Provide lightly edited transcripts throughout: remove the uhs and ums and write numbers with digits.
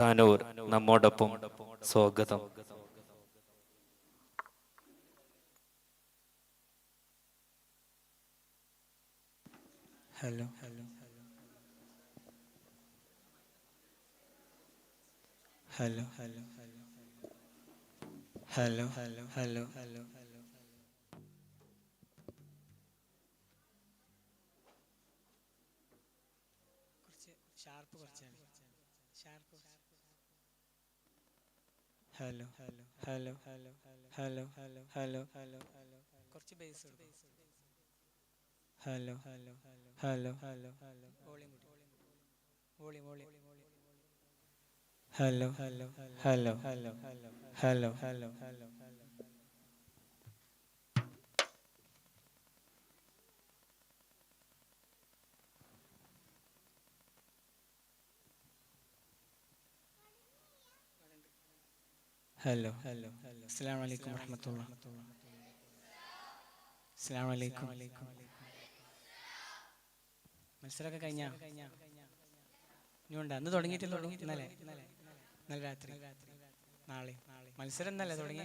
താനൂർ നമ്മോടൊപ്പം സ്വാഗതം. Hello hello hello hello hello hello hello hello കുറച്ച് ഷാർപ്പ് കുറച്ചാണ്. Sharp hello hello hello hello hello hello hello hello hello കുറച്ച് bass hello hello hello hello hello volume volume volume hello hello hello hello hello hello hello hello hello hello അസ്സലാമു അലൈക്കും വറഹ്മത്തുള്ളാഹി. അസ്സലാമു അലൈക്കും. മത്സരമൊക്കെ കഴിഞ്ഞാ ഇനിയുണ്ട്? അന്ന് തുടങ്ങിയിട്ടുള്ളൂ. ഇന്നലെ രാത്രി നാളെ മത്സരം എന്നല്ലേ തുടങ്ങി?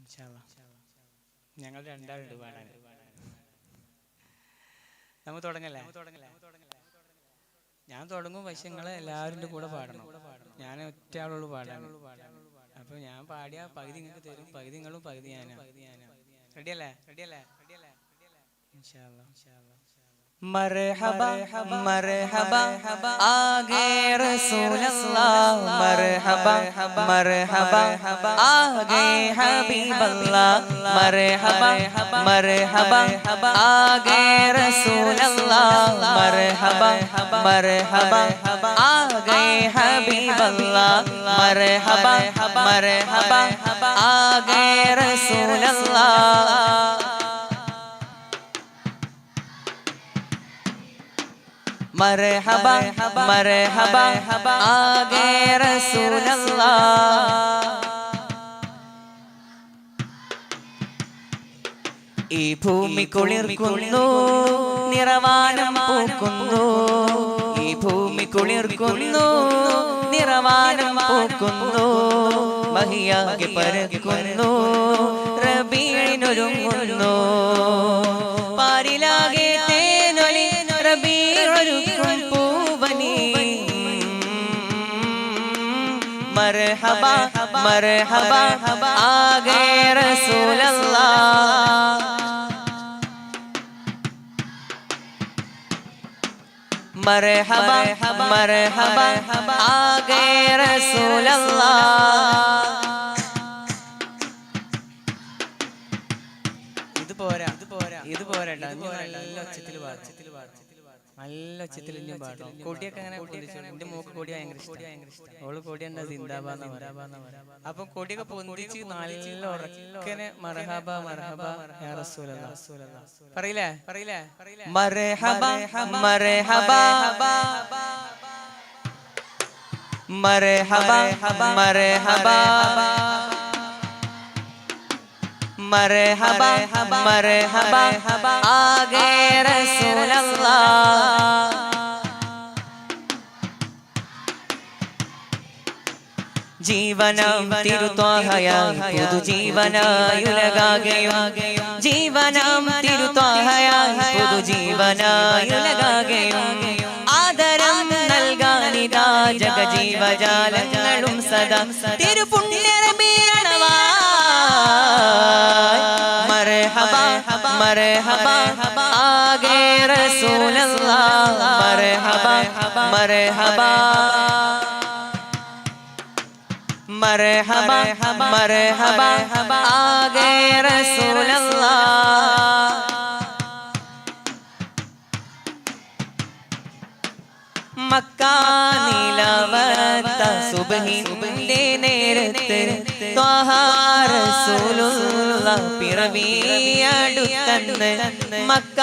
ഇൻഷാ അല്ലാഹ് ഞങ്ങൾ രണ്ടാളുണ്ട് പാടാൻ. നമുക്ക് തുടങ്ങല്ലേ? ഞാൻ തുടങ്ങും, പക്ഷെ നിങ്ങളെ എല്ലാവരുടെ കൂടെ പാടണം. ഞാൻ ഒറ്റ ആളുള്ളൂ പാടാൻ. അപ്പൊ ഞാൻ പാടിയ പകുതി നിങ്ങൾക്ക് തരും, പകുതി നിങ്ങളും പകുതി ഞാനാ. റെഡിയല്ലേ? ഇൻഷാ അല്ലാഹ്. മർഹബാ മർഹബാ ആഗേ റസൂലല്ലാഹ്, മർഹബാ മർഹബാ ആഗേ ഹബീബല്ലാഹ്, മർഹബാ മർഹബാ ആഗേ റസൂലല്ലാഹ്, മർഹബാ മർഹബാ ആഗേ ഹബീബല്ലാഹ്, മർഹബാ മർഹബാ ആഗേ റസൂലല്ലാഹ്, മർഹബാ മർഹബാ ആഗേ റസൂലല്ലാഹ്. ഈ ഭൂമി കുളിർക്കുന്നു, നിറവാനം പൂക്കുന്നു. ഈ ഭൂമി കുളിർക്കുന്നു, നിറവാനം പൂക്കുന്നു. മഹിയാകെ പരക്കുന്നു, റബീഇനൊരുങ്ങുന്നു. പാരിലാകെ തേനൊലി, റബീഉരുക്കും പൂവനി. മർഹബാ മർഹബാ ആഗേ റസൂലല്ലാഹ്, മർഹബാ മർഹബാ ആഗേ റസൂലല്ലാഹ്. ഇത് പോരാ നല്ല ഒച്ചത്തിൽ പാടും. നല്ല ഒച്ചത്തിൽ ഇനിയും പാടും. കൊടിയൊക്കെ അങ്ങനെ എന്റെ മോക്ക് കൊടി ഭയങ്കര ഇഷ്ടം. അവള് കൊടി എന്താ സിന്ദാബാന്ന് പറയാ. അപ്പൊ കൊടിയൊക്കെ പൊന്തിച്ച് നല്ല ഉറക്കനെ മർഹബാ മർഹബാ യാ റസൂലല്ലാഹ് പറയില്ലേ? മർഹബാ മർഹബാ മർഹബാ മർഹബാ മർഹബാ മർഹബാ ആഗേ റസൂലല്ലാഹ്. ജീവനാം തിരുത്വാഹയായി പുതുജീവനായി ഉലകാകെയും, ജീവനാം തിരുത്വാഹയായി പുതുജീവനായി ഉലകാകെയും. ആദരം നൽകാനിതാ ജഗജീവജാലങ്ങളും സദാ തിരുപുണ്യറബീഅണവായി. മർഹബാ മർഹബാ ആഗേ റസൂലല്ലാഹ്, മർഹബാ മർഹബാ മർഹബാ മർഹബാ ആഗേ റസൂലല്ലാഹ്. മക്ക നിലവത്ത സുബ്ഹിന്റെ നേരത്ത് ത്വാഹ റസൂലുള്ളാഹ് പിറവിയടുത്തന്ന്. മക്ക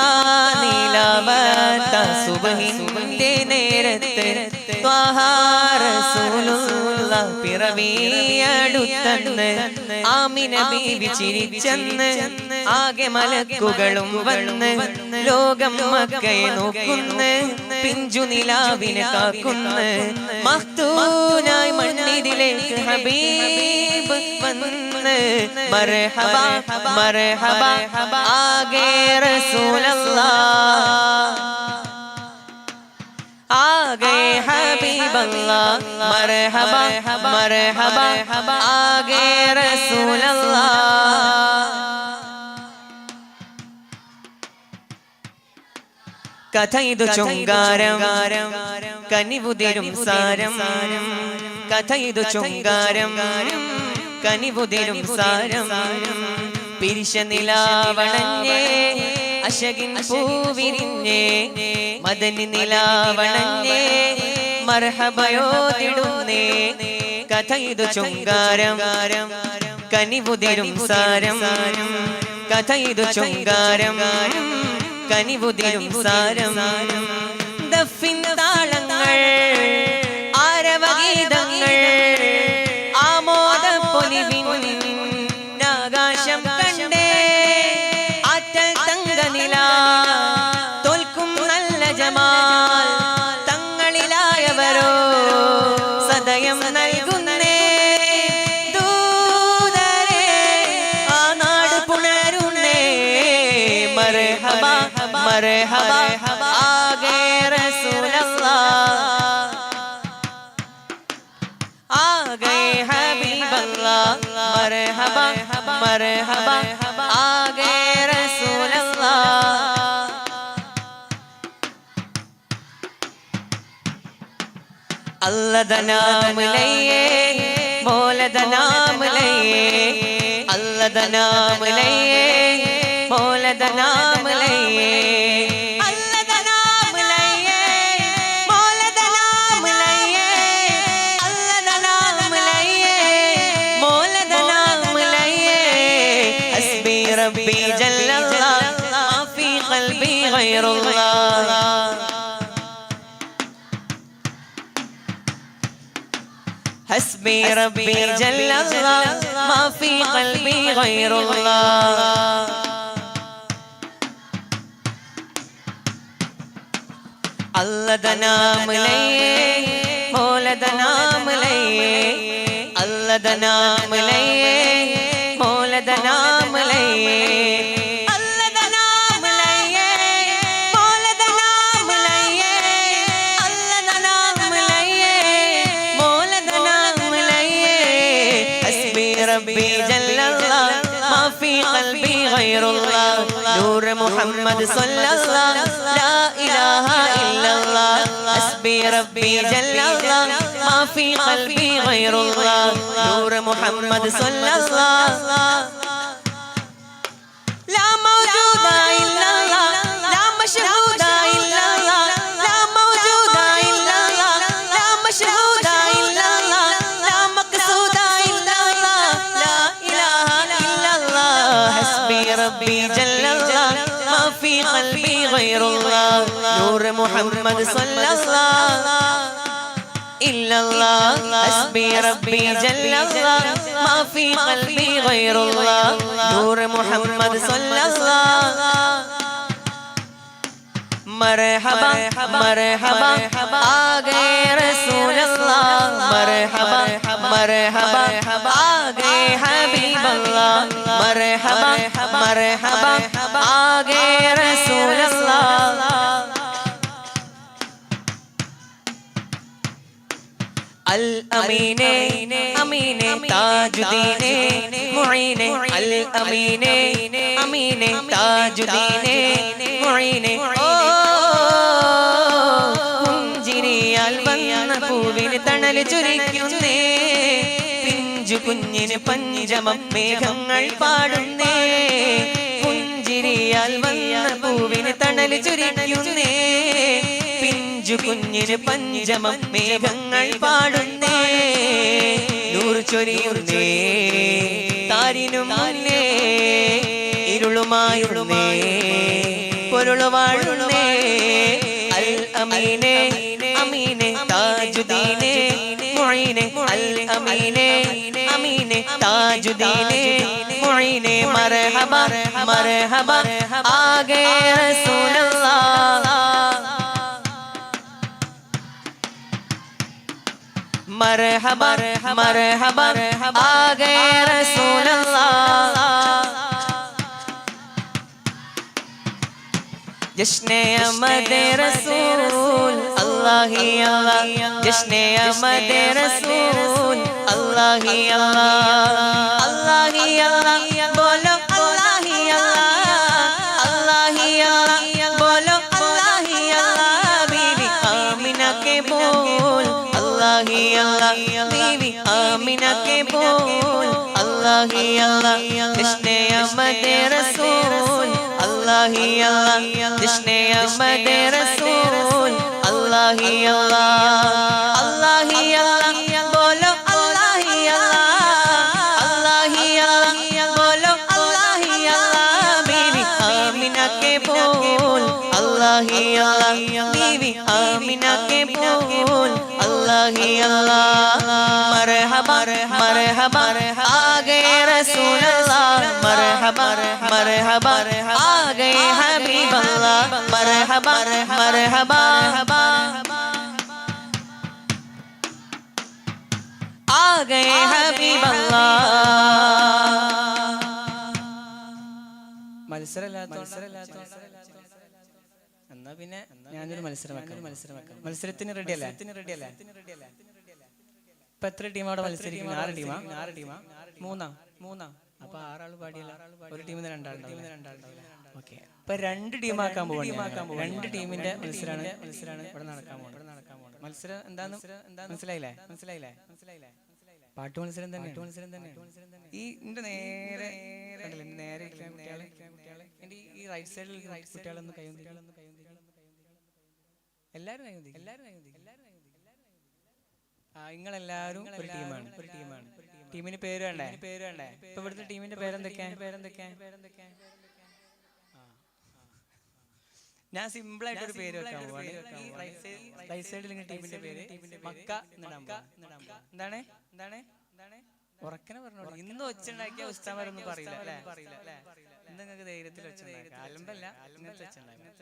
നിലവത്ത സുബ്ഹിന്റെ നേരത്ത് ത്വാഹ റസൂലുള്ളാഹ് പിറവിയടുത്തന്ന്. ആമിന ബീവി ചിരിച്ചെന്ന്, ആകെ മലക്കുകളും വന്ന് ലോകം മക്കയെ നോക്കുന്ന്. പിഞ്ചു നിലാവിനെ കാക്കുന്ന മഖ്തൂനായി മണ്ണിതിലേക്ക് ഹബീബ് വന്ന് മർഹബ മർഹബ ആകെ റസൂലല്ലാഹ് ആകെ ഹബീബല്ലാഹ് മർഹബ മർഹബ ആകെ റസൂലല്ലാഹ് കഥയിതു ചുങ്കാരം കനിവുതിരും സാരം കഥയിതു ചുങ്കാരം കനിവുതിരും സാരം പിരിശ നിലാവണഞ്ഞേ അശകിൻ പൂവിരിഞ്ഞേ മദനി നിലാവണഞ്ഞേ മർഹബയോതിടുന്നേ കഥയിതു ചുങ്കാരം കനിവുതിരും സാരം കഥയിതു ചുങ്കാരം കനിവുതിരും സാരം ദഫിൻ താളങ്ങൾ ആരവഗീതങ്ങൾ ആമോദ പൊലിവിൻ ആകാശം കണ്ടേ ആറ്റൽ തങ്കനില തോൽക്കും നല്ല ജമാൽ തങ്ങളിലായവരോ സദയം നൽകുന്നേ ദൂതരെ ആ നാട് പുണരുന്നേ മർഹബ മർഹബ ആകെ റസൂലല്ലാഹ് ആകെ ഹബീബല്ലാഹ് മർഹബ മർഹബ ആകെ റസൂലല്ലാഹ് അല്ലാഹ് നാം ലയ്യേ മൗലദ നാം ലയ്യേ അല്ലാഹ് നാം ലയ്യേ മൗലദ നാം ലയ്യേ അല്ലാഹ് നാം ലയ്യേ മൗലദ നാം ലയ്യേ അല്ലാഹ് നാം ലയ്യേ മൗലദ നാം ലയ്യേ ഹസ്ബി റബ്ബി ജല്ലല്ലാഹ് മാ ഫീ ഖൽബി ഗൈറുല്ലാഹ് حسبي ربي جل الله ما في قلبي غير الله الله دا نام ليه مولا دا نام ليه الله دا نام ليه مولا دا نام ليه الله دا نام ليه مولا دا نام ليه الله دا نام ليه مولا دا نام ليه حسبي ربي جل الله ما في قلبي غير الله نور محمد صلى الله لا إله إلا الله حسبي ربي جل الله ما في قلبي غير الله نور محمد صلى الله لا موجود إلا الله لا مشهود إلا الله لا موجود إلا الله لا مشهود إلا الله لا مقصود إلا الله لا إله إلا الله حسبي ربي جل الله ما في قلبي غير الله نور محمد صلى الله إلا الله حسبي ربي جل الله ما في قلبي غير الله نور محمد صلى الله مرحبا مرحبا آگے رسول اللہ مرحبا مرحبا آگے حبیب اللہ مرحبا مرحبا آگے رسول اللہ الامین امین تاج الدین معین الامین امین تاج الدین معین പുഞ്ചിരിയാൽ വന്ന പൂവിന് തണൽ ചുരിക്കുന്നേ പിഞ്ചു കുഞ്ഞിന് പഞ്ചമം മേഘങ്ങൾ പാടുന്നേ പുഞ്ചിരിയാൽ വന്ന പൂവിന് തണൽ ചുരിക്കുന്നേ പിഞ്ചു കുഞ്ഞിന് പഞ്ചമം മേഘങ്ങൾ പാടുന്നേ നൂറ് ചൊരിയുന്നേ താരിനും മുന്നേ ഇരുളുമായുള്ളേ പൊരുളു വാഴുന്നേ അൽ അമീനെ അമീനെ താജുദ്ദീനെ മുഈനെ അൽ അമീനെ അമീനെ താജുദ്ദീനെ മുഈനെ മർഹബ മർഹബ ആഗേ റസൂലല്ലാഹ് मरहबा मरहबा आ गए रसूल अल्लाह जश्ने अहमद रसूल अल्लाह ही अल्लाह जश्ने अहमद रसूल अल्लाह ही अल्लाह अल्लाह ही अल्लाह बोलो अल्लाह ही अल्लाह अल्लाह ही अल्लाह बोलो अल्लाह ही अल्लाह बीवी आमिना के बोल अल्लाह ही अल्लाह बीवी आमिना के बोल अल्लाह ही अल्लाह जश्ने अहमद रसूल अल्लाह ही अल्लाह जश्ने अहमद रसूल अल्लाह ही अल्लाह बोलो अल्लाह ही अल्लाह बोलो अल्लाह ही अल्लाह बीवी आमिना के बोल अल्लाह ही अल्लाह बीवी आमिना के बोल अल्लाह ही अल्लाह मरहबा मरहबा आ गए रसूल अल्लाह मरहबा मरहबा आ गए हबीब अल्लाह मरहबा मरहबा आ गए हबीब अल्लाह എന്നാ പിന്നെ ഞാനൊരു മത്സരം വെക്കാം മത്സരത്തിന് റെഡിയല്ലേ ഇപ്പൊ എത്ര ടീം അവിടെ മത്സരിക്കുന്നത്? 6 ടീമാ മൂന്നാ അപ്പൊ 6 ആള് പാടിയല്ല, ഒരു ടീമിന് 2 ആളുണ്ടാവില്ല. ഓക്കെ, ഇപ്പൊ 2 ടീമാക്കാൻ പോവാണ്. 2 ടീമിന്റെ മത്സരമാണ് ഇവിടെ നടക്കാൻ പോകുന്നത്. മത്സരം എന്താന്ന് മനസ്സിലായില്ലേ? പാട്ട് മത്സരം തന്നെ. ഈ എന്റെ നേരെ കുട്ടികളെ എന്റെ ഈ റൈറ്റ് സൈഡിൽ കുട്ടികളൊന്ന് കൈവന്തി എല്ലാരും നിങ്ങളെല്ലാരും ഒരു ടീമാണ്. ടീമിന് പേര് വേണ്ടേ? ഇപ്പൊ ഇവിടുത്തെ ടീമിന്റെ പേരെന്തൊക്കെയാ? ഞാൻ സിമ്പിൾ ആയിട്ട് ഒരു പേര് വെക്കാൻ പോവാണ്. റൈറ്റ് സൈഡിൽ ടീമിന്റെ പേര് മക്ക എന്നിടാൻ പോവാ. എന്താണ് ഉറക്കനെ പറഞ്ഞോളൂ. ഇന്ന് വെച്ചുണ്ടാക്കിയ ഉസ്താമാരൊന്നും പറയില്ല അല്ലേ? ഇന്ന് നിങ്ങൾക്ക് ധൈര്യത്തിൽ വെച്ചുണ്ടാക്കാം. അലമ്പല്ല, ഇന്നത്തെ വെച്ചുണ്ടാക്കാം.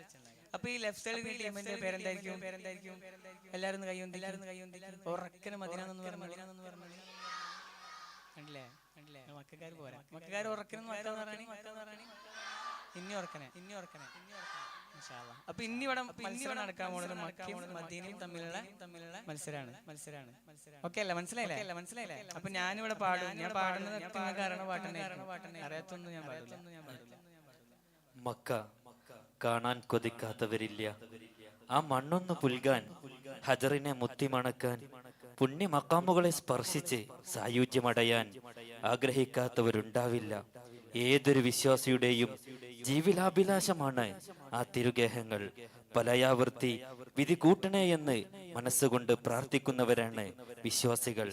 അപ്പൊ ഈ ലെഫ്റ്റ് സൈഡിൽ ടീമിന്റെ പേരെന്തായിരിക്കും? എല്ലാരും കൈയൊന്തി ഉറക്കനെ മദീനാന്ന് പറഞ്ഞു. കണ്ടില്ലേ? മക്കാര് പോരാ, മക്കാര് ഉറക്കനെന്ന് മക്കാന്ന് പറയണേ. ഇനി ഉറക്കനെ. അപ്പൊ ഇനി ഇവിടെ മത്സരം നടക്കാൻ പോകുന്നത് മക്കയും മദീനയും തമ്മിലുള്ള മത്സരമാണ്. ഓക്കെ അല്ലേ? മനസ്സിലായില്ലേ? അപ്പൊ ഞാനിവിടെ പാടും. ഞാൻ പാടുന്നത് കാരണം പാട്ടിനെ അറിയാത്തൊന്നും ഞാൻ പാടില്ല. മക്ക കാണാൻ കൊതിക്കാത്തവരില്ല. ആ മണ്ണൊന്ന് പുൽകാൻ, ഹജറിനെ മുത്തിമണക്കാൻ, പുണ്യ മക്കാമുകളെ സ്പർശിച്ച് സായുജ്യമടയാൻ ആഗ്രഹിക്കാത്തവരുണ്ടാവില്ല. ഏതൊരു വിശ്വാസിയുടെയും ജീവിതാഭിലാഷമാണ് ആ തിരുഗേഹങ്ങൾ. പലയാവർത്തി വിധി കൂട്ടണേ എന്ന് മനസ്സുകൊണ്ട് പ്രാർത്ഥിക്കുന്നവരാണ് വിശ്വാസികൾ.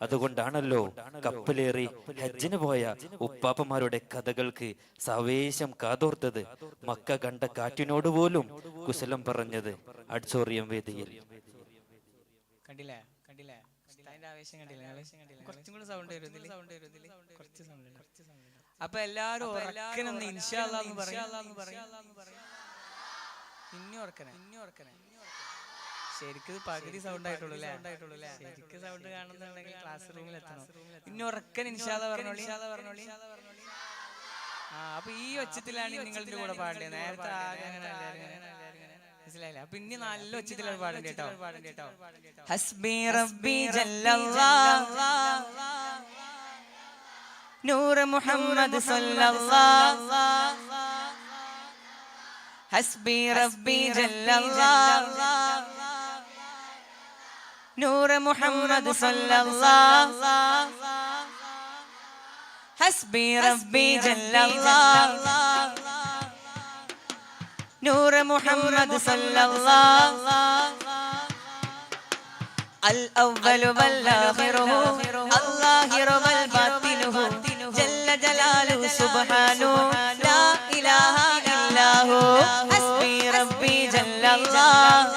അതുകൊണ്ടാണല്ലോ കപ്പലേറി ഹജ്ജിന് പോയ ഉപ്പാപ്പമാരുടെ കഥകൾക്ക് സാവേശം കാതോർത്തത്. മക്ക കണ്ട കാറ്റിനോട് പോലും കുശലം പറഞ്ഞത് അഡ്സോറിയം വേദിയിൽ. കണ്ടില്ലേ? ആവേശം കണ്ടില്ലേ? കുറച്ചും കൂടെ സൗണ്ട് വരും. കുറച്ച് സൗണ്ട്. അപ്പൊ എല്ലാരും ഉറക്കനൊന്ന് ഇൻഷാ അല്ലാഹ് എന്ന് പറയും. ഇനി ഉറക്കനെ. ശരിക്കും പകുതി സൗണ്ട് ആയിട്ടുള്ളൂ അല്ലേ? ശരിക്കും സൗണ്ട് കാണുന്നുണ്ടെങ്കിൽ ക്ലാസ് റൂമിൽ എത്തണം. ഇനി ഉറക്കൻ ഇൻഷാ അല്ലാഹ് പറഞ്ഞോളി. അപ്പൊ ഈ ഒച്ചത്തിലാണ് നിങ്ങളുടെ കൂടെ പാടേണ്ടത്. നേരത്തെ മനസ്സിലായില്ലേ? അപ്പൊ ഇനി നല്ല ഒച്ചത്തിലാണ് പാടേണ്ടത് കേട്ടോ. ഹസ്ബി റബ്ബി ജല്ലല്ലാഹ് നൂർ മുഹമ്മദ് സല്ലല്ലാഹ് ഹസ്ബി റബ്ബി ജല്ലല്ലാഹ് നൂർ മുഹമ്മദ് സല്ലല്ലാഹ് ഹസ്ബി റബ്ബി ജല്ലല്ലാഹ് നൂർ മുഹമ്മദ് സല്ലല്ലാഹ് അൽ അവ്വലു വൽ ആഖിറു അല്ലാഹിറു വൽ ബാത്തിനുഹു ജല്ല ജലാലുഹു സുബ്ഹാനഹു ലാ ഇലാഹ ഇല്ലാഹു ഹസ്ബി റബ്ബി ജല്ലല്ലാഹ്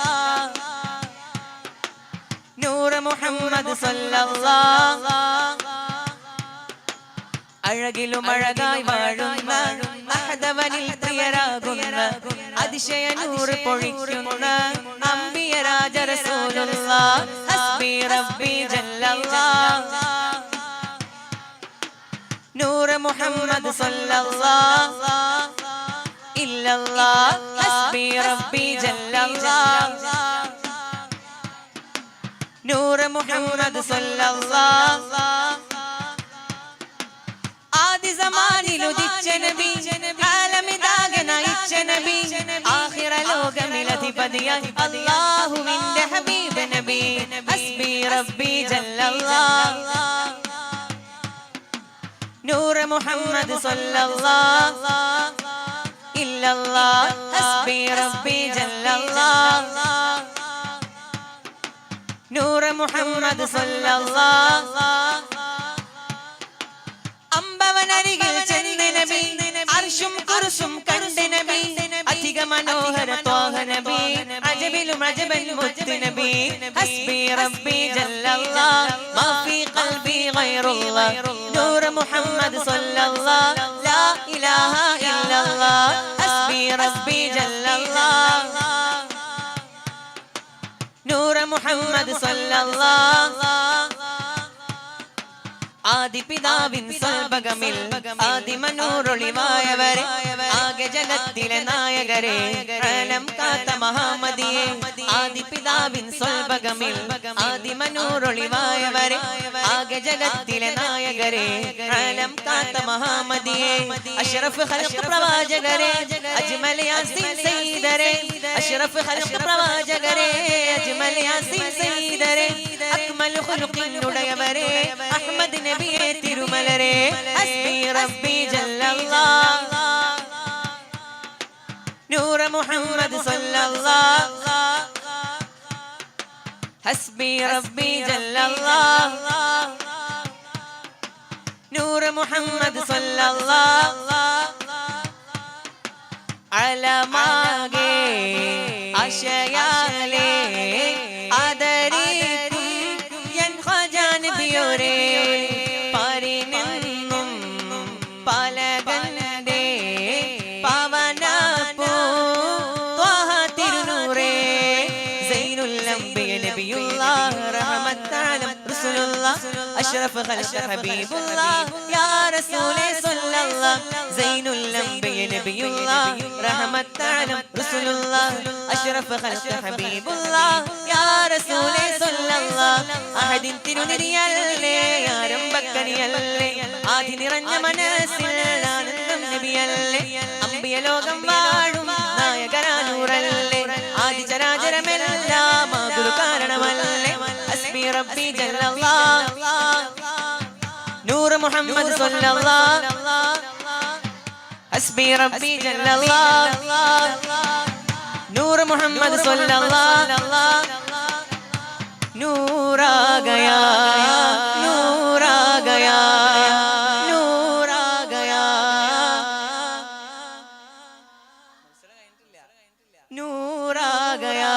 നൂർ മുഹമ്മദ് സല്ലല്ലാഹ് അഴകിലും അഴകായി വാഴുന്ന അഹദവനിൽ പ്രിയരാകുന്ന അതിശയ നൂറ് പൊഴിക്കുന്ന അംബിയ രാജ റസൂലുള്ളാഹ് ഹസ്ബി റബ്ബി ജല്ലല്ലാഹ് നൂറ് മുഹമ്മദ് സല്ലല്ലാഹ് ഇല്ലല്ലാഹ് ഹസ്ബി റബ്ബി ജല്ലല്ലാഹ് നൂറ് മുഹമ്മദ് സല്ലല്ലാഹ് ആദി സമാനിൽ ഉദിച്ച നബി ആലമിതാകെ നയിച്ച നബി ആഖിറ ലോകമിൽ അധിപതിയായി അല്ലാഹുവിന്റെ ഹബീബ് നബി ഹസ്ബി റബ്ബി ജല്ലല്ലാഹ് നൂറ് മുഹമ്മദ് സല്ലല്ലാഹ് ഇല്ലല്ലാഹ് ഹസ്ബി റബ്ബി ജല്ലല്ലാഹ് നൂറ് മുഹമ്മദ് സല്ലല്ലാഹ് അമ്പവനരികിൽ ചെന്ന് നബി അർശും കുർസും കണ്ട് നബി അധിക മനോഹര ത്വാഹ നബി അജബിലും അജബൻ മുത്ത് നബി ഹസ്ബി റബ്ബി ജല്ലല്ലാഹ് മാ ഫീ ഖൽബി ഗൈറുല്ലാഹ് നൂർ മുഹമ്മദ് സല്ലല്ലാഹ് ലാ ഇലാഹ ഇല്ലല്ലാഹ് ഹസ്ബി റബ്ബി ജല്ലല്ലാഹ് നൂർ മുഹമ്മദ് സല്ലല്ലാഹ് ആദി പിതാവിൻ സ്വൽഭഗമിൽ ആദിമനൂറൊളിവായവരെ ആകെ ജഗത്തിലെ നായകരെ ആലം കാത്ത മഹാമദിയെ ആദി പിതാവിൻ സ്വൽഭഗമിൽ ആദിമനൂറൊളിവായവരെ ആകെ ജഗത്തിലെ നായകരെ ആലം കാത്ത മഹാമദിയെ അഷ്റഫ് ഖൽഖ് പ്രവാചകരെ അജ്മൽ യാസീൻ സയ്യിദരെ അഷ്റഫ് ഖൽഖ് പ്രവാചകരെ അജ്മൽ യാസീൻ സയ്യിദരെ അക്മൽ ഖുലുഖിൻ ഉടയവരെ അഹ്മദ് നബിയെ തിരുമലരെ ഹസ്ബി റബ്ബി ജല്ലല്ലാഹ് നൂർ മുഹമ്മദ് സല്ലല്ലാഹ് ഹസ്ബി റബ്ബി ജല്ലല്ലാഹ് നൂർ മുഹമ്മദ് സല്ലല്ലാഹ് അലമാകെ അശയാലേ ആദരിക്കും എൻ ഖജാ നബിയോരേ പരിനിന്നും പലകന്റെ പവനപ്പൂ ത്വാഹ തിരുനൂറേ സൈനുൽ അംബിയ നബിയുല്ലാഹ് റഹ്മത്താലം റസൂലുള്ളാഹ് അഷ്റഫ് ഖൽഖ് ഹബീബുല്ലാഹ് യാ റസൂലേ സല്ലല്ലാഹ് സൈനുൽ അംബിയ നബിയുല്ലാഹ് റഹ്മത്താലം റസൂലുള്ളാഹ് അഷ്റഫ് ഖൽഖ് ഹബീബുല്ലാഹ് യാ റസൂലേ സല്ലല്ലാഹ് അഹദിൻ തിരുനിരിയല്ലേ ആരംഭക്കനിയല്ലേ ആദി നിറഞ്ഞ മനസ്സിൽ ആനന്ദം നബിയല്ലേ അംബിയ ലോകം വാഴും നായകരാനൂറല്ലേ ആദി ചരാചരമെല്ലാം ഗുരു കാരണമല്ലേ ഹസ്ബി റബ്ബി ജല്ലല്ലാഹ് നൂർ മുഹമ്മദ് സല്ലല്ലാഹ് ഹസ്ബി റബ്ബി ജല്ലല്ലാഹ് നൂർ മുഹമ്മദ് സല്ലല്ലാഹ് नूर आ गया नूर आ गया नूर आ गया नूर आ गया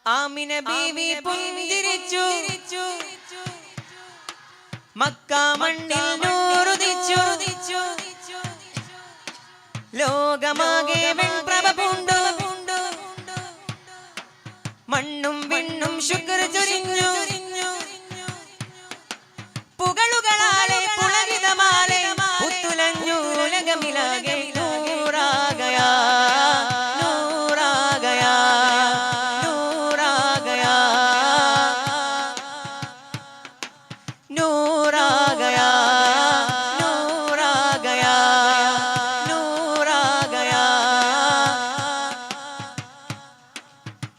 ആമിന ബീവി പുഞ്ചിരിച്ചു മക്ക മണ്ണിൽ നൂറുദിച്ചു ലോകമാകെ വെൺപ്രഭ പൂണ്ടു മണ്ണും വിണ്ണും ശുക്ർ ചൊരിഞ്ഞു പുകളുകളാലെ പുളകിതമാലെ പുത്തുലഞ്ഞു ഉലകമിലാകെ നൂറാ ഗയാ നൂറാ ഗയാ നൂറാ ഗയാ നൂറാ ഗയാ നൂറാ ഗയാ നൂറാ ഗയാ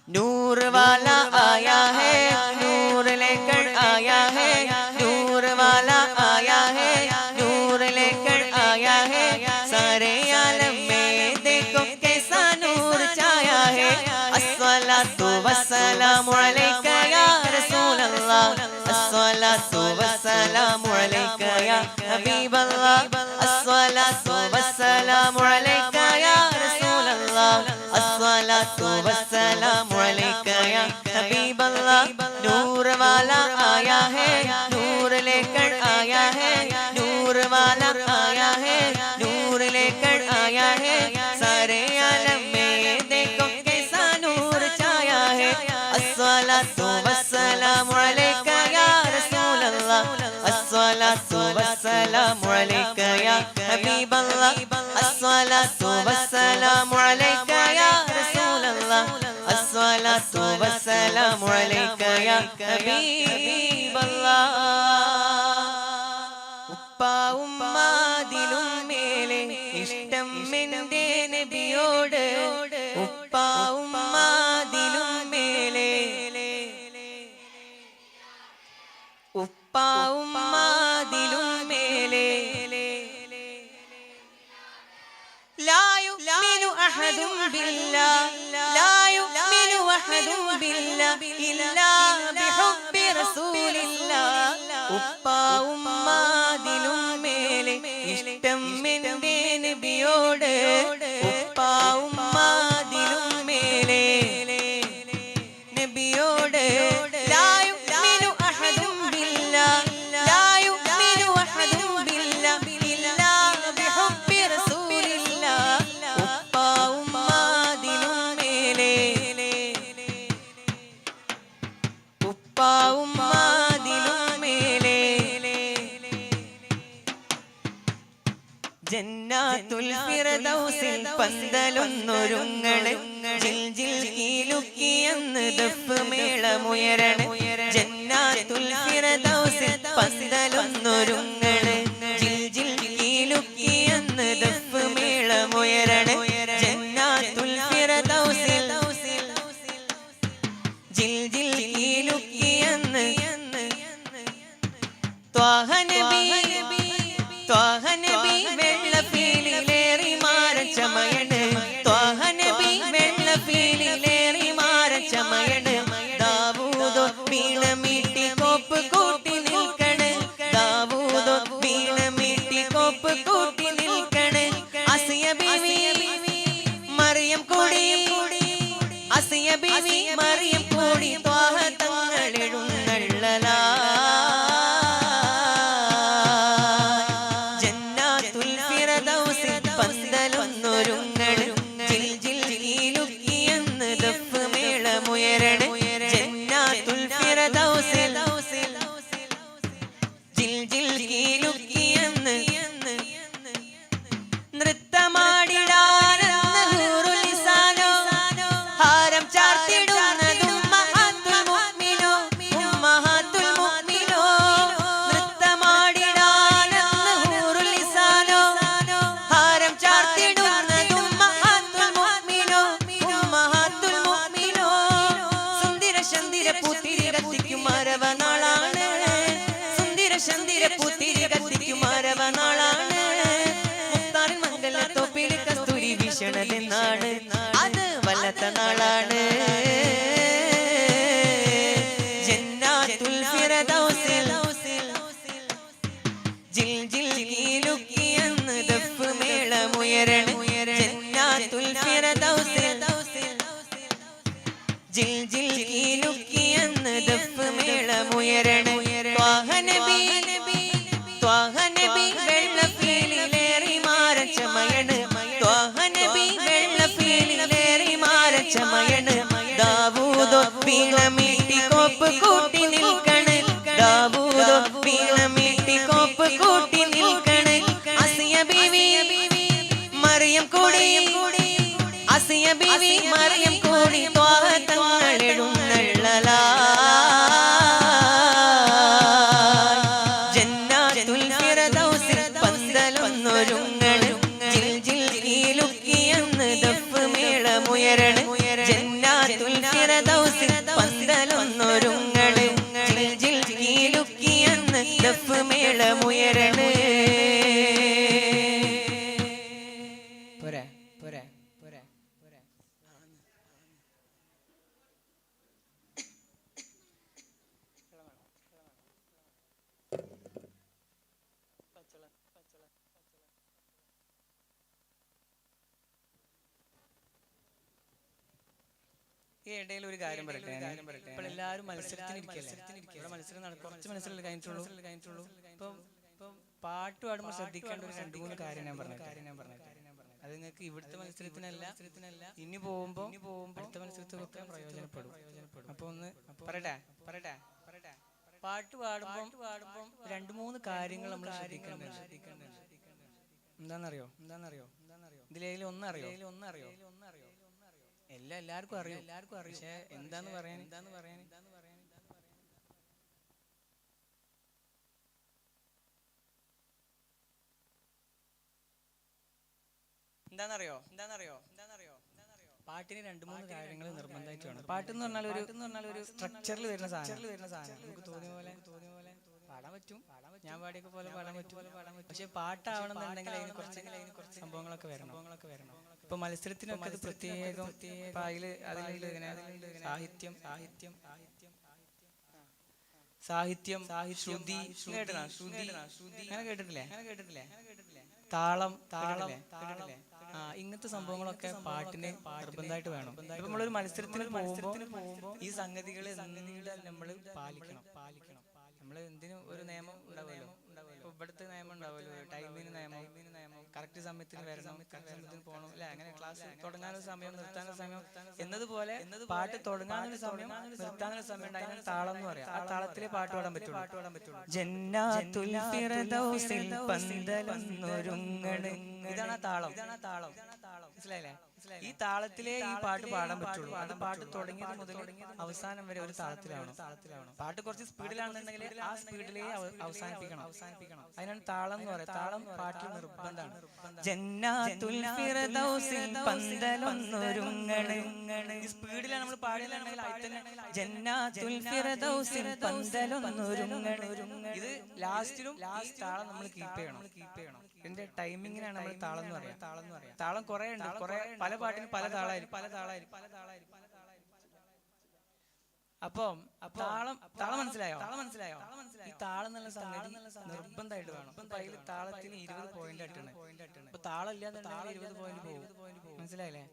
नूर वाला आया है नूर लेकर आया है नूर वाला आया है नूर लेकर आया है सारे आलम में देखो कैसा नूर छाया है अस्सलातु वस्सलामु अलैका या रसूल अल्लाह अस्सलातु वस्सलामु अलैका या हबीब अल्लाह अस्सलातु वस्सलामु अलैका या रसूल अल्लाह अस्सलातु वस्सलामु अलैका या हबीब अल्लाह नूर वाला आया है नूर लेकर आया है नूर वाला आया है नूर लेकर आया വസ്സലാമു അലൈക യാ റസൂലല്ലാഹ് അസ്സലാത്തു വസ്സലാമു അലൈക യാ ഹബീബല്ലാഹ് അസ്സലാത്തു വസ്സലാമു അലൈക യാ റസൂലല്ലാഹ് അസ്സലാത്തു വസ്സലാമു അലൈക യാ ഹബീബല്ലാഹ് ഉപ്പാ ഉമ്മാതിലും മേലെ ഇഷ്ടം എൻ്റെ നബിയോട് ഉപ്പാ ഉമ്മാതിലും മേലെ ഉപ്പാ ഉമ്മാതിലും മേലെ ലാ യുഅ്മിനു അഹദും ബില്ലാഹ് ലാ യുഅ്മിനു അഹദും ബില്ലാഹ് ഇല്ലാ ബിഹുബ്ബി റസൂലില്ലാഹ് ഉപ്പാ ഉമ്മാതിലും മേലെ ഇഷ്ടം എൻ്റെ നബിയോട് ഉപ്പാ ഉമ്മാതിലും മേലെ നബിയോട് ലാ യുഅ്മിനു അഹദും ബില്ലാഹ് ലാ യുഅ്മിനു അഹദും ബില്ലാഹ് ഇല്ലാ ബിഹുബ്ബി റസൂലില്ലാഹ് ഉപ്പാ ഉമ്മാതിലും മേലെ ഉപ്പാ ഉമ്മാതിലും മേലെ ജന്നാത്തുൽ ഫിർദൗസിൽ പന്തലൊന്നൊരുങ്ങണ് ജിൽ ജിൽ കീലുക്കിയെന്ന് ദഫ് മേളമുയരണ ജന്നാത്തുൽ ഫിർദൗസിൽ പന്തലൊന്നൊരുങ്ങണ് ജിൽ ജിൽ കീലുക്കിയെന്ന് ദഫ് മേളമുയരണ ജന്നാത്തുൽ ഫിർദൗസിൽ ജിൽ ജിൽ കീലുക്കിയെന്ന് ത്വാഹ നബി ത്വാഹ നബി വെള്ളപ്പീലിലേറി മാരച്ചമയണ് ത്വാഹ നബി വെള്ളപ്പീലിലേറി മാരച്ചമയണ് ദാവൂദോ വീണമീട്ടി കോപ്പ് കൂട്ടി നിൽക്കണ് ദാവൂദോ വീണമീട്ടി കോപ്പ് കൂട്ടി നിൽക്കണ് അസിയ ബീവി മറിയം കൂടി അസിയ ബീവി മറിയം കൂടി ത്വാഹ തങ്ങളെഴുന്നള്ളലാ പന്തലൊന്നൊരുങ്ങണ് ജിൽ ജിൽ കീലുക്കിയെന്ന് ദഫ് മേളമുയരണ ജന്നാത്തുൽ ഫിർദൗസിൽ ജിൽ ജിൽ കീലുക്കിയെന്ന് നൃത്തമാടിടാനെന്ന് ഹൂറുൽ ലിസാനോ ഹാരം ചാർത്തിടുന്നതും ഉമ്മഹാത്തുൽ മുഅ്മിനോ ഉമ്മഹാത്തുൽ മുഅ്മിനോ നൃത്തമാടിടാനെന്ന് ഹൂറുൽ ലിസാനോ ഹാരം ചാർത്തിടുന്നതും ഉമ്മഹാത്തുൽ മുഅ്മിനോ ഉമ്മഹാത്തുൽ മുഅ്മിനോ സുന്ദര ചന്ദിര പൂത്തിരി കത്തിക്കും മരവനാളാണ് സുന്ദര ചന്ദിര പൂത്തിരി കത്തിക്കും മരവനാളാണ് മുക്താറിൻ മംഗലത്തോപ്പിൽ കസ്തൂരി വീശണതെന്നാണ് അത് വല്ലാത്ത നാളാണ് ജന്നാത്തുൽ ഫിർദൗസിൽ ജിൽ ജിൽ കീലുക്കിയെന്ന് ദഫ് മേളമുയരണ ജന്നാത്തുൽ ഫിർദൗസിൽ ജിൽ ജിൽ കീലുക്കിയെന്ന് ദഫ് മേളമുയരണ ത്വാഹ നബി വെള്ളപ്പീലിലേറി മാരച്ചമയണ് ത്വാഹ നബി വെള്ളപ്പീലിലേറി മാരച്ചമയണ് ദാവൂദോ വീണമീട്ടി കോപ്പ് കൂട്ടി നിൽക്കണ് ദാവൂദോ വീണമീട്ടി കോപ്പ് കൂട്ടി നിൽക്കണ് അസിയ ബീവി മറിയം കൂടി അസിയ ബീവി മറിയം കൂടി ത്വാഹ തങ്ങളെഴുന്നള്ളലാ ജന്നാത്തുൽ ഫിർദൗസിൽ പന്തലൊന്നൊരുങ്ങണ് ജിൽ ജിൽ കീലുക്കിയെന്ന് ദഫ് മേളമുയരണ ജന്നാത്തുൽ ഫിർദൗസിൽ പന്തലൊന്നൊരുങ്ങണ് ജിൽ ജിൽ കീലുക്കിയെന്ന് ദഫ് മേളമുയരണ പോരെ പോരെ പോരെ പോരെ ഈ ഇടയിൽ ഒരു കാര്യം പറയട്ടെ ഇപ്പോൾ എല്ലാവരും മത്സരത്തിനിരിക്കല്ലേ മത്സരം കുറച്ച് മത്സരം കഴിഞ്ഞിട്ടുള്ളൂ ഇപ്പം പാട്ട് പാടുമ്പോൾ ശ്രദ്ധിക്കേണ്ട ഒരു 2-3 കാര്യം ഞാൻ പറഞ്ഞു അത് നിങ്ങൾക്ക് ഇവിടുത്തെ മത്സരത്തിനല്ല, ഇനി പോകുമ്പോ അടുത്ത മത്സരത്തിലൊക്കെ പ്രയോജനപ്പെടും. അപ്പൊ ഒന്ന് പറയട്ടെ. പാട്ട് പാടുമ്പോ 2-3 കാര്യങ്ങൾ നമ്മൾ ശ്രദ്ധിക്കേണ്ടതുണ്ട്. എന്താണെന്നറിയോ? ഇതിലേലും ഒന്നറിയോ? എല്ലാവർക്കും അറിയും. പക്ഷെ എന്താന്ന് പറയാൻ എന്താണെന്നറിയോ? പാട്ടിന് 2-3 കാര്യങ്ങൾ നിർബന്ധമായിട്ട് വേണം. പാട്ട് എന്ന് പറഞ്ഞാൽ ഒരു സ്ട്രക്ചറിൽ വരുന്ന സാധനം. നമുക്ക് തോന്നിയ പോലെ പാടാൻ പറ്റും. ഞാൻ പാടിയൊക്കെ പോലെ പാടാൻ പറ്റും. പക്ഷെ പാട്ടാവണമെന്നുണ്ടെങ്കിൽ അതിന് കുറച്ച് സംഭവങ്ങളൊക്കെ വരണം. ഇപ്പൊ മത്സരത്തിനൊക്കെ അത് പ്രത്യേകം അതിലുണ്ട് ഇങ്ങനെ സാഹിത്യം, ശ്രുതി അങ്ങനെ കേട്ടിട്ടില്ലേ? താളം ഇങ്ങനത്തെ സംഭവങ്ങളൊക്കെ പാട്ടിന് നിർബന്ധമായിട്ട് വേണം. ഇപ്പൊ നമ്മളൊരു മത്സരത്തിന് പോകുമ്പോ ഈ സംഗതികൾ നമ്മൾ പാലിക്കണം. നമ്മൾ എന്തിനും ഒരു നിയമം ഉണ്ടാവുമല്ലോ. ഇപ്പൊ ഇവിടുത്തെ നിയമം ഉണ്ടാവുമല്ലോ, ടൈമിന് നിയമം, കറക്റ്റ് സമയത്തിന് വരണം, കറക്റ്റ് സമയത്തിന് പോകണം അല്ലെ. അങ്ങനെ ക്ലാസ് തുടങ്ങാനൊരു സമയം, നിർത്താനൊരു സമയം എന്നതുപോലെ പാട്ട് തുടങ്ങാനൊരു സമയം, നിർത്താനൊരു സമയം ഉണ്ട്. അതിന് താളം എന്ന് പറയാം. ആ താളത്തിലെ പാട്ട് പാടാൻ പറ്റുള്ളൂ. ജന്നാത്തുൽ ഫിർദൗസിൽ പന്തലൊന്നൊരുങ്ങണ്, ഇതാണ് താളം. മനസ്സിലായില്ലേ? ഈ താളത്തിലേ ഈ പാട്ട് പാടാൻ പറ്റുള്ളൂ. അത് പാട്ട് തുടങ്ങിയത് മുതൽ അവസാനം വരെ ഒരു താളത്തിലാണ്. പാട്ട് കുറച്ച് സ്പീഡിലാണെന്നുണ്ടെങ്കിൽ ആ സ്പീഡിലേ അവസാനിപ്പിക്കണം. അതിനാണ് താളം എന്ന് പറയുന്നത്. താളം പാട്ടിൽ നിർബന്ധമാണ്. ജന്നാത്തുൽ ഫിർദൗസിൽ പന്തലൊന്നൊരുങ്ങണ്, ഈ സ്പീഡിലാണ് നമ്മൾ പാടിയാണെങ്കിൽ അതിൽ തന്നെ ജന്നാത്തുൽ ഫിർദൗസിൽ പന്തലൊന്നൊരുങ്ങണ്. ഇത് ലാസ്റ്റിലും ഈ താളം നമ്മൾ കീപ്പ് ചെയ്യണം. ഇതിന്റെ ടൈമിങ്ങിനാണ് നമ്മൾ താളം എന്ന് പറയാം. താളം കുറെ ഉണ്ട്, പല പാട്ടിനും പല താളായിരിക്കും. അപ്പം താളം മനസ്സിലായോ? ഈ താളം എന്നുള്ള സംഗതി നിർബന്ധമായിട്ട് വേണം. അപ്പൊ അതിൽ താളത്തിന് 20 പോയിന്റ് ഇട്ടാണ്. അപ്പൊ താളം ഇല്ലാന്നുണ്ടെങ്കിൽ 20 പോയിന്റ് പോകും. മനസ്സിലായില്ലേ?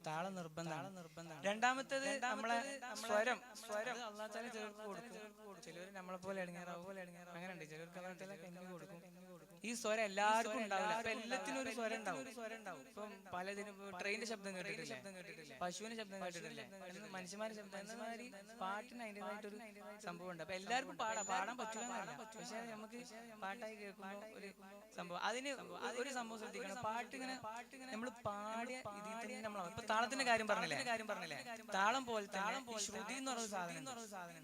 താളം നിർബന്ധമാണ്. രണ്ടാമത്തേത് നമ്മളെ സ്വരം അള്ളാഹുത്താല ചിലർക്ക് കൊടുക്കും. ചിലർ നമ്മളെ പോലെ ഇടങ്ങേറാവും, അങ്ങനെ ഉണ്ട്. ചിലർക്ക് അള്ളാഹുത്താല കഞ്ഞി കൊടുക്കും. ഈ സ്വരം എല്ലാവർക്കും ഉണ്ടാവില്ല. അപ്പൊ എല്ലാത്തിനും ഒരു സ്വരം ഉണ്ടാവും. ഇപ്പം പലതിനും ട്രെയിനിന്റെ ശബ്ദം കേട്ടിട്ടില്ലേ, പശുവിന്റെ ശബ്ദം കേട്ടിട്ടില്ലേ, മനുഷ്യന്മാരുടെ ശബ്ദം, എന്നമാതിരി പാട്ടിന് അതിൻ്റെതായിട്ടൊരു സംഭവം ഉണ്ട്. അപ്പൊ എല്ലാവർക്കും പാടാൻ പറ്റില്ല. പക്ഷെ നമുക്ക് പാട്ടായി കേൾക്കുമ്പോൾ ഒരു സംഭവം, അതിന് ഒരു സംഭവം ശ്രദ്ധിക്കണം. പാട്ടിങ്ങനെ നമ്മൾ പാടിയ ഇതിൽ തന്നെ നമ്മൾ ഇപ്പൊ താളത്തിന്റെ കാര്യം പറഞ്ഞില്ലേ, താളം പോലെ തന്നെ ശ്രുതി എന്ന് പറയുന്ന സാധനം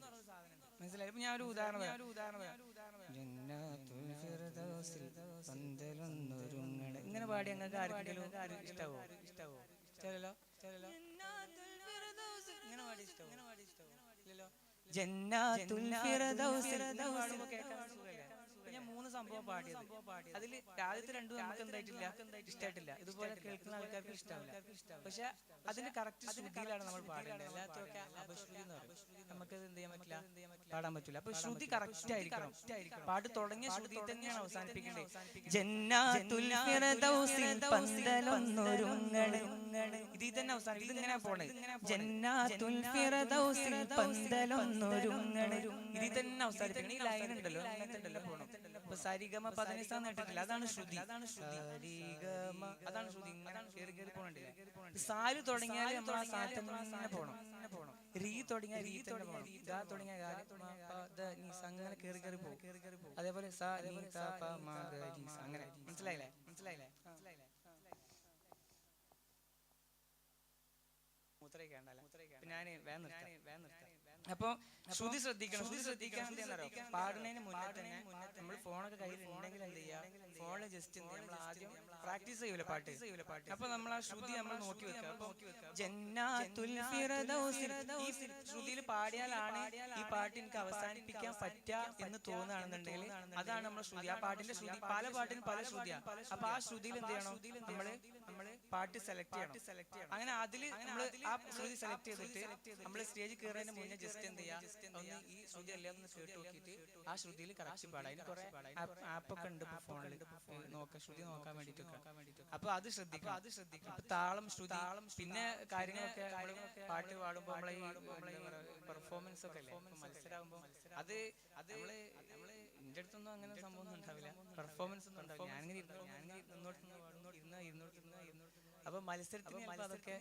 മനസ്സിലായി. ഇപ്പൊ ഞാൻ ഒരു ഉദാഹരണം ഇങ്ങനെ പാടി ഞങ്ങൾക്ക് ആർക്കെങ്കിലും ഇഷ്ടാവോ? ഇഷ്ടമല്ലോ. ഇങ്ങനെ പാടി ഇഷ്ടമോ? ജന്നാത്തുൽ ഫിർദൗസിൽ കേൾക്കാൻ സുഖല്ലേ? ഞാൻ 3 സംഭവം പാടിയത്. അതിൽ ആദ്യത്തെ 2 നമുക്ക് എന്തായിട്ടില്ല, ഇഷ്ടമായിട്ടില്ല. ഇതുപോലെ കേൾക്കുന്ന ആൾക്കാർക്ക് ഇഷ്ടാവില്ല. പക്ഷെ അതിന്റെ കറക്റ്റ് ശ്രുതിയിലാണ് നമ്മൾ പാടേണ്ടത്. എല്ലാത്തൊക്കെ അപശ്രുതി എന്ന് പറയും. നമുക്ക് എന്ത് ചെയ്യാൻ പറ്റില്ല, പാടാൻ പറ്റില്ല. അപ്പൊ ശ്രുതി കറക്റ്റ് ആയിരിക്കണം. പാട്ട് തുടങ്ങിയ ശ്രുതി തന്നെയാണ് അവസാനിപ്പിക്കേണ്ടത്. ജന്നാത്തുൽ ഫിർദൗസിൽ പന്തലൊന്നൊരുങ്ങണ്, ഇതിൽ തന്നെ അവസാനം. ഇതിങ്ങനെ പോണേ, ജന്നാത്തുൽ ഫിർദൗസിൽ പന്തലൊന്നൊരുങ്ങണ്, ഇതിൽ തന്നെ അവസാനിപ്പിക്കണം. ഈ ലൈൻ ഉണ്ടല്ലോ, അങ്ങനത്തെ ഉണ്ടല്ലോ പോണം. ഇപ്പൊ സരിഗമ പദനിസാന്ന് കേട്ടിട്ടില്ല, അതാണ് ശ്രുതി. സരിഗമ അതാണ് ശ്രുതി. ഇങ്ങനെ കേറി പോകണ്ടില്ലേ. സാല് തുടങ്ങിയാൽ നമ്മൾ ആ സാറ്റ് തന്നെ പോണം. രീ തുടങ്ങിയാൽ രീ തന്നെ പോണം. ഗ തുടങ്ങിയ അങ്ങനെ കേറി പോകും. അതേപോലെ സ നീ ത പ മ ഗ രി സ അങ്ങനെ. മനസ്സിലായില്ലേ? ഞാൻ വേഗം നിർത്താം. അപ്പൊ ശ്രുതി ശ്രദ്ധിക്കണം. പാടുന്നതിന് മുന്നേ തന്നെ നമ്മൾ ഫോണൊക്കെ കയ്യിൽ ഉണ്ടെങ്കിൽ എന്ത് ചെയ്യാം, ഫോണിൽ ജസ്റ്റ് നമ്മൾ ആദ്യം പ്രാക്ടീസ് ചെയ്യൂല പാട്ട്. അപ്പൊ നമ്മൾ ആ ശ്രുതി നമ്മൾ നോക്കി വെക്കുക. അപ്പൊ ജന്നാത്തുൽ ഫിർദൗസിൽ ഈ ശ്രുതിയിൽ പാടിയാലാണ് ഈ പാട്ട് എനിക്ക് അവസാനിപ്പിക്കാൻ പറ്റുക എന്ന് തോന്നുകയാണെന്നുണ്ടെങ്കിൽ അതാണ് നമ്മുടെ ശ്രുതി. ആ പാട്ടിന്റെ ശ്രുതി പല പാട്ടിനും പല ശ്രുതിയാണ്. അപ്പൊ ആ ശ്രുതിയിൽ എന്ത് ചെയ്യണം, നമ്മള് പാട്ട് സെലക്ട് ചെയ്യണം. അങ്ങനെ അതിൽ നമ്മൾ ആ ശ്രുതി സെലക്ട് ചെയ്തിട്ട് നമ്മൾ സ്റ്റേജിൽ കയറുന്നതിന് മുന്നേ ജസ്റ്റ് എന്ത് ചെയ്യാം, ഒന്ന് ഈ ശ്രുതി അല്ലാന്ന് കേട്ട് നോക്കിയിട്ട് ആ ശ്രുതിയിൽ കറക്റ്റ് പാടാം. അതിന് കുറെ ആപ്പൊക്കെ ഉണ്ട് ഇപ്പൊ ഫോണിൽ ശ്രുതി നോക്കാൻ വേണ്ടിട്ടൊക്കെ. അപ്പൊ അത് ശ്രദ്ധിക്കാം. അപ്പൊ താളം, ശ്രുതി, പിന്നെ കാര്യങ്ങളൊക്കെ പാട്ട് പാടുമ്പോ നമ്മളെ പെർഫോമൻസ് ഒക്കെ അല്ലേ, മത്സരമാകുമ്പോ അത് നമ്മള് എന്റെ അടുത്തൊന്നും അങ്ങനെ സംഭവം ഒന്നും ഉണ്ടാവില്ല, പെർഫോമൻസ് ഒന്നും ഉണ്ടാവില്ല. ഞാനിങ്ങനെ അപ്പൊ മത്സരത്തിന് അതൊക്കെ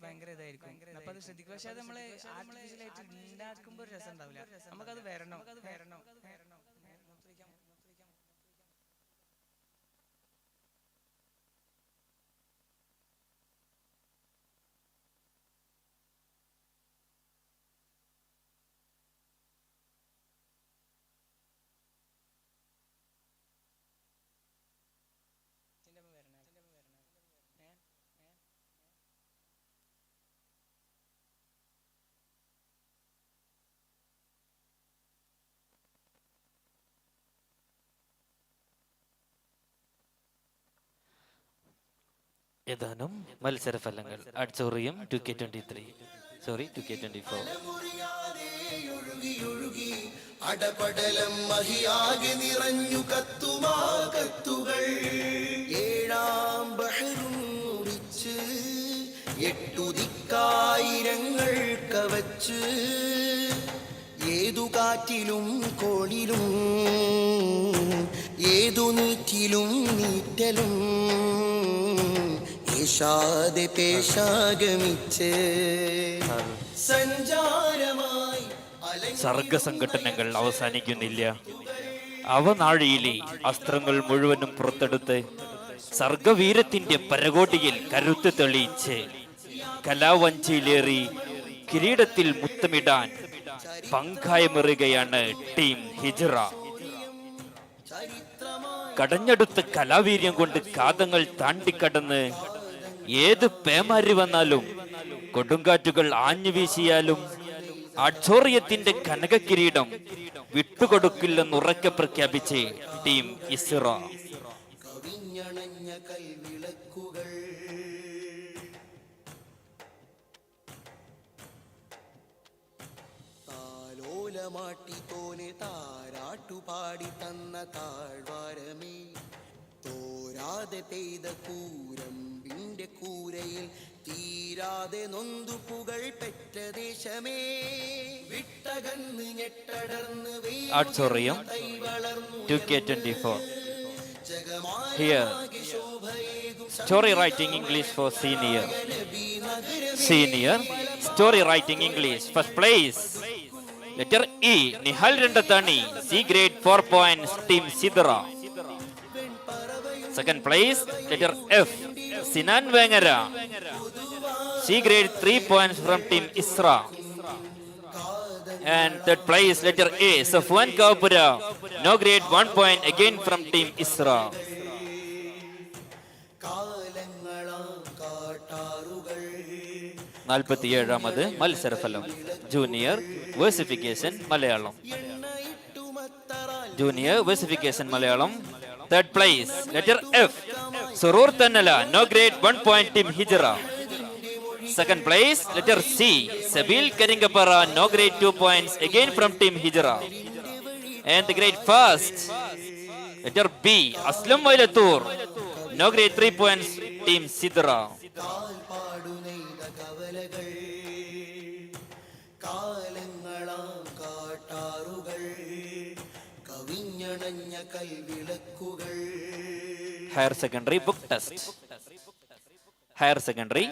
ഭയങ്കര ഇതായിരിക്കും. അപ്പൊ അത് ശ്രദ്ധിക്കും. പക്ഷെ അത് നമ്മള് ആർട്ടിഫിഷ്യലായിട്ട് ഉണ്ടാക്കുമ്പോ ഒരു രസം ഉണ്ടാവില്ല. നമുക്കത് വരണം. ഏതാനും മത്സരഫലങ്ങൾ. അഡ്സോറിയം 2K23, സോറി 2K24. അടപടലം മഹിയാകെ നിറഞ്ഞു കത്തുമാ കത്തുകൾ, ഏഴാം ബഹറും മുറിച്ച് 8 ദിക്കായിരങ്ങൾ കവച്ച്, ഏതു കാറ്റിലും കോളിലും ഏതു നീറ്റിലും നീറ്റലും ഏഷാതെ പേശാഗമിച്ച് സഞ്ചാരമായി സർഗസംഘടനകൾ അവസാനിക്കുന്നില്ല. അവനാഴിയിലെ അസ്ത്രങ്ങൾ മുഴുവനും പുറത്തെടുത്ത് സർഗവീരത്തിന്റെ പരകോടിയിൽ കരുത്ത് തെളിയിച്ച് കലാവഞ്ചിയിലേറി കിരീടത്തിൽ മുത്തമിടാൻ പങ്കായമേറുകയാണ് ടീം ഹിജ്റ. കടഞ്ഞെടുത്ത കലാവീര്യം കൊണ്ട് കാതങ്ങൾ താണ്ടിക്കടന്ന് ഏത് പേമാരി വന്നാലും കൊടുങ്കാറ്റുകൾ ആഞ്ഞു വീശിയാലും അഡ്സോറിയത്തിന്റെ കനക കിരീടം വിട്ടുകൊടുക്കില്ലെന്ന് ഉറക്കെ പ്രഖ്യാപിച്ച് ടീം ഇസ്റ. കവിഞ്ഞണഞ്ഞ കൽവിളക്കുകൾ, താലോലമാട്ടി തോനെ താരാട്ടുപാടി തന്ന താഴ്വാരമേ, തോരാതെ പെയ്ത കൂരമ്പിന്റെ കൂരയിൽ തീരാതെ നൊന്തു പുകൾ പെറ്റ ദേശമേ, വിട്ടകന്ന് ഞെട്ടടർന്ന് അഡ്സോറിയം 2K24. Here, story writing English for senior. Story writing English, first place. Letter E, Nihal Rendatani, C grade 4 points, team Sidra. Second place, letter F, Sinan Vengara, C grade 3 points from team Isra. And third place, letter A, Safwan Kaupura, no grade 1 point again from team Isra. നാൽപ്പത്തിയേഴാമത് മത്സരഫലം junior versification Malayalam. Junior versification Malayalam, third place letter F, Surur Thannala, no grade 1 point team Hijra. Second place, letter C, Sabil Karingapara, no grade 2 points, again from team Hijra. And the grade first, letter B, Aslam Vailatur, no grade 3 points, team Sidra. Higher secondary book test. Higher secondary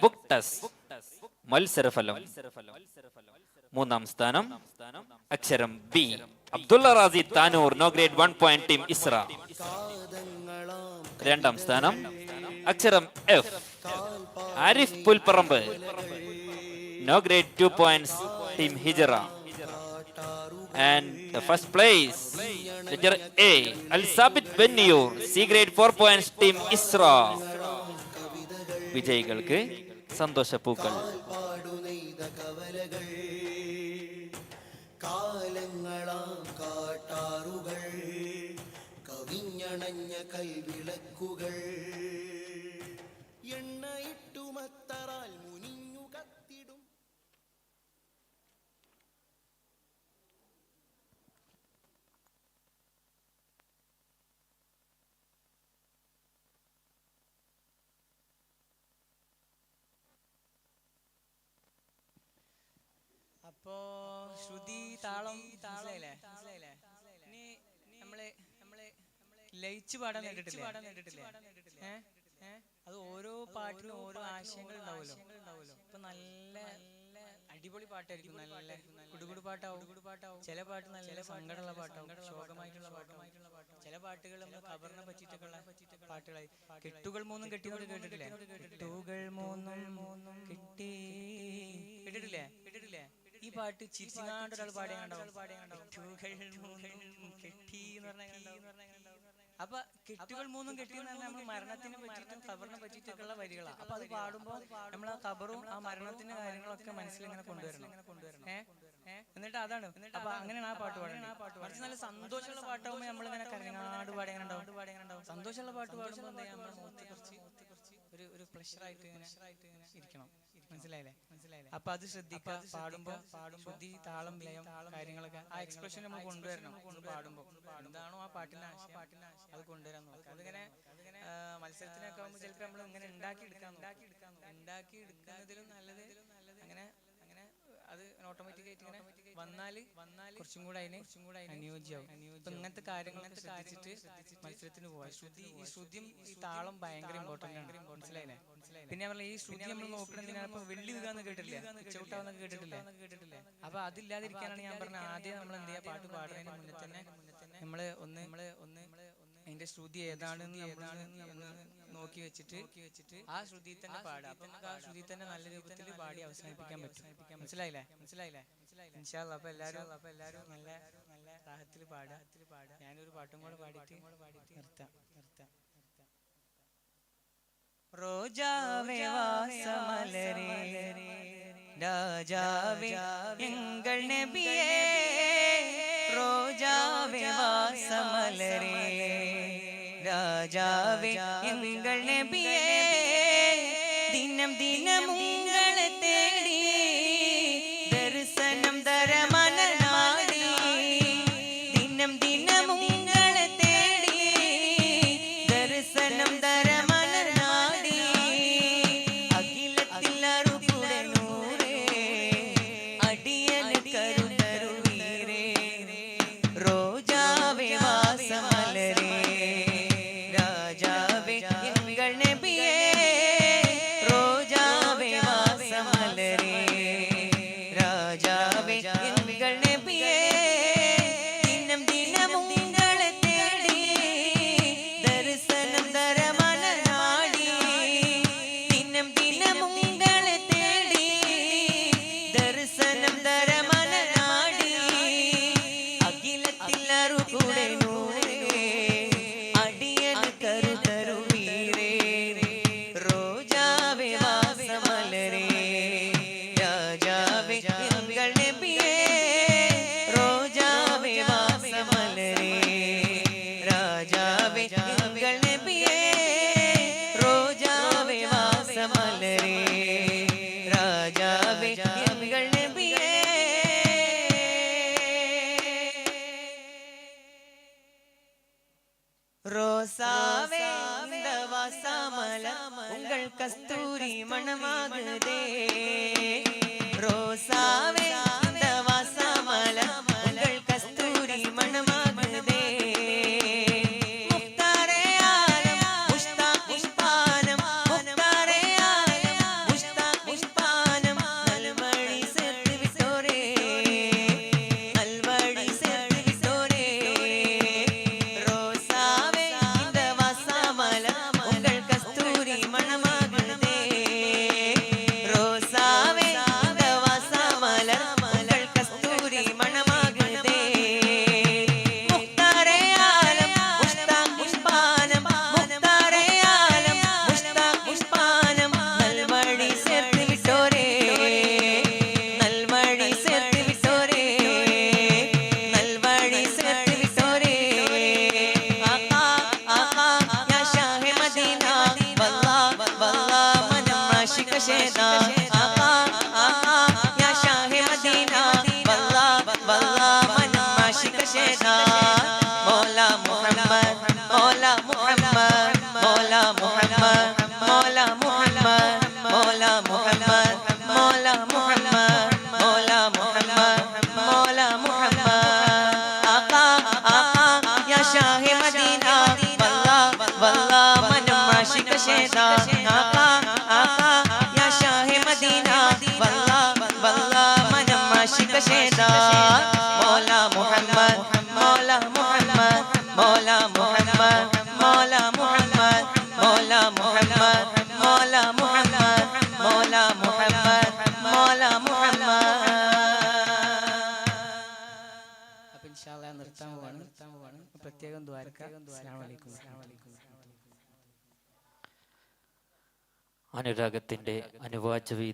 book test മത്സരഫലം. മൂന്നാം സ്ഥാനം അക്ഷരം B, Abdulla Razi Tanur, no grade 1 point team Isra. രണ്ടാം സ്ഥാനം അക്ഷരം F, Arif Pulparamba, no grade 2 points team Hijra. And the first place, letter A, Al Sabit Benniur, C grade 4 points team Isra. വിജയികൾക്ക് സന്തോഷപ്പൂക്കൾ. കാലങ്ങളാം കാട്ടാറുകൾ, കവിഞ്ഞണഞ്ഞ കൽവിളക്കുകൾ, എണ്ണയിട്ടുമത്തറാൽ മുനിഞ്ഞു കത്തിടും. അപ്പോ ശ്രുതി താളം മനസ്സിലായില്ലേ? ഇനി നമ്മള് ലയിച്ച് പാടാൻ കേട്ടിട്ടില്ലേ? അത് ഓരോ പാട്ടിനും ഓരോ ആശയങ്ങൾ ഉണ്ടാവുമല്ലോ. ഇപ്പൊ നല്ല അടിപൊളി പാട്ടായിരിക്കും, നല്ല കുടുകുടു പാട്ടാവും. ചില പാട്ട് നല്ല സങ്കടമുള്ള പാട്ടാവും, ശോകമായിട്ടുള്ള പാട്ടാവും. ചില പാട്ടുകൾ നമ്മൾ ഖബറിനെ പറ്റിയിട്ടൊക്കെയുള്ള പാട്ടുകളായി. കെട്ടുകൾ മൂന്നും കെട്ടിയത് കേട്ടിട്ടില്ലേ? കെട്ടുകൾ മൂന്നും കേട്ടിട്ടില്ലേ? ഈ പാട്ട് ചിരിച്ചിങ്ങാണ്ട് ഒരാൾ പാടിയാണ്ടാവും. കെട്ടി എന്ന് പറഞ്ഞാൽ അപ്പൊ കെട്ടുകൾ മൂന്നും കെട്ടി എന്ന് പറഞ്ഞാൽ നമ്മൾ മരണത്തിനെ പറ്റിയിട്ടും ഖബറിനെ പറ്റിയിട്ടൊക്കെയുള്ള വരികളാണ്. അപ്പൊ അത് പാടുമ്പോൾ നമ്മൾ ആ ഖബറും ആ മരണത്തിന്റെ കാര്യങ്ങളൊക്കെ മനസ്സിലിങ്ങനെ കൊണ്ടുവരണം. എന്നിട്ട് അതാണ് അപ്പൊ അങ്ങനെയാണ് ആ പാട്ട് പാടുന്നത്. കുറച്ച് നല്ല സന്തോഷമുള്ള പാട്ടാവുമ്പോൾ നമ്മളിങ്ങനെ കരങ്ങാട് പാടിയാണ്ടാവും. സന്തോഷമുള്ള പാട്ട് പാടുമ്പോൾ എന്താ നമ്മുടെ മുഖത്ത് കുറച്ച് ഒരു പ്ലഷറായിട്ട് ഇങ്ങനെ ഇരിക്കണം. മനസ്സിലായില്ലേ? അപ്പൊ അത് ശ്രദ്ധിക്കുക. പാടുമ്പോ ശ്രുതി താളം ലയം കാര്യങ്ങളൊക്കെ ആ എക്സ്പ്രഷൻ നമ്മൾ കൊണ്ടുവരണം. പാടുമ്പോ എന്താണോ ആ പാട്ടിന്റെ ആശയം അത് കൊണ്ടുവരാൻ നോക്കുക. അതിങ്ങനെ മത്സരത്തിനൊക്കെ ആകുമ്പോൾ ചിലപ്പോൾ നമ്മൾ ഇങ്ങനെ ഉണ്ടാക്കിയെടുക്കുന്നതിലും നല്ലത് അങ്ങനെ അത് ഓട്ടോമാറ്റിക് ആയിട്ട് ഇങ്ങനെ വന്നാല് കുറച്ചും കൂടെ അനുയോജ്യമാവും. അപ്പൊ ഇങ്ങനത്തെ കാര്യങ്ങളൊക്കെ ശ്രദ്ധിച്ചിട്ട് മത്സരത്തിന് പോവാ. ശ്രുതിയും ഈ താളം ഭയങ്കര ഇമ്പോർട്ടന്റ് ആണ്. മനസ്സിലായില്ലേ? പിന്നെ പറഞ്ഞ ഈ ശ്രുതി നമ്മൾ നോക്കണെന്തിനാണ് ഇപ്പൊ വെള്ളി വീകാന്ന് കേട്ടിട്ടില്ലേ? ചവിട്ടാവെന്നൊക്കെ കേട്ടിട്ടില്ലേ? അപ്പൊ അതില്ലാതിരിക്കാനാണ് ഞാൻ പറഞ്ഞ ആദ്യം നമ്മൾ എന്ത് ചെയ്യാ, പാട്ട് പാടുന്നതിന് മുന്നേ തന്നെ നമ്മള് ഒന്ന് അതിന്റെ ശ്രുതി ഏതാണെന്ന് നോക്കി വെച്ചിട്ട് ആ ശ്രുതി തന്നെ പാടുക. അപ്പൊ നമുക്ക് ആ ശ്രുതി തന്നെ നല്ല രൂപത്തിൽ പാടി അവസാനിപ്പിക്കാൻ പറ്റും. മനസ്സിലായില്ലേ? ഇൻഷാ അല്ലാഹ്. അപ്പൊ എല്ലാരും നല്ല റാഹത്തിൽ പാടുക. ഞാനൊരു പാട്ടും കൂടെ പാടിയിട്ട് നിർത്താം. റോജാവേ വാസമലരേ രാജാവേ എങ്കൾ നബിയേ, റോജാവേ വാസമലരേ രാജാവേ എങ്കൾ നബിയേ, ദിനം ദിനം ഉങ്ങളെ തേടി ദർശനം തരമന നാടി, ദിനം ദിനം ഉങ്ങളെ തേടി ദർശനം തരമന നാടി, അഖിലത്തിൽ അറുകുടെ നൂറേ അടിയൻ കരുതരുവീരേ, റോജാവേ വാസമലരേ രാജാവേ എങ്കൾ നബിയേ, റോജാവേ വാസമലരേ രാജാവേ എങ്കൾ നബിയേ, ദിനം ദിനം ഉങ്ങളെ തേടി ദർശനം തരമന നാടി, ദിനം ദിനം ഉങ്ങളെ തേടി ദർശനം തരമന നാടി, അഖിലത്തിൽ അറുകുടെ നൂറേ അടിയൻ കരുതരുവീരേ, റോജാവേ വാസമലരേ രാജാവേ എങ്കൾ നബിയേ, റോജാവേ വാസമലരേ രാജാവേ എങ്കൾ നബിയേ, റോജാവേ വാസമലരേ രാജാവേ എങ്കൾ നബിയേ. ரோசாவே இந்த வாசமல உங்கள் கஸ்தூரி மணமாகுதே, ரோசாவே இந்த வாசமல உங்கள் கஸ்தூரி மணமாகுதே, முக்தாரே ஆலம் முஸ்தாக் முஸ்பானம், முக்தாரே ஆலம் முஸ்தாக் முஸ்பானம், நல்வழி சேர்த்து விட்டோரே நல்வழி சேர்த்து விட்டோரே, ரோசாவே இந்த வாசமல உங்கள் கஸ்தூரி மணமாகுதே, ரோசாவே இந்த வாசமல உங்கள் கஸ்தூரி மணமாகுதே, முக்தாரே ஆலம் முஸ்தாக் முஸ்பானம், முக்தாரே ஆலம் முஸ்தாக் முஸ்பானம், நல்வழி சேர்த்து விட்டோரே நல்வழி சேர்த்து விட்டோரே நல்வழி சேர்த்து விட்டோரே, ஆகா ஆகா யா ஷாஹே மദീന വല്ലാഹ് വല്ലാഹ് മനം ആശിക ശേദാ, ആഗാ ആഗാ യാ ഷാഹെ മദീന വല്ലാഹ് വല്ലാഹ് മനം ആശിക ശേദാ, മൗലാ മുഹമ്മദ് മൗലാ മുഹമ്മദ് മൗലാ മുഹമ്മദ് മൗലാ മുഹമ്മദ് മൗലാ മുഹമ്മദ് മൗലാ മുഹമ്മദ് മൗലാ മുഹമ്മദ് ഷാഹെ മദീന വല്ലാ വല്ലാ മനം ആശിക ഷേദാ ആഖാ ആഖാ യാ ഷാഹെ മദീന വല്ലാ വല്ലാ മനം ആശിക ഷേദാ മൗലാ മുഹമ്മദ് മൗലാ മുഹമ്മദ് മൗലാ മുഹമ്മദ് മൗലാ മുഹമ്മദ് മൗലാ മുഹമ്മദ് മൗലാ മുഹമ്മദ് മൗലാ മുഹമ്മദ് മൗലാ മുഹമ്മദ്. അപ്പോൾ ഇൻഷാ അല്ലാഹ് നിർത്താൻ പോവാണ്. പ്രത്യേകം ദ്വാരക. അസ്സലാമു അലൈക്കും. അനുരാഗത്തിന്റെ അനുവാച വീതി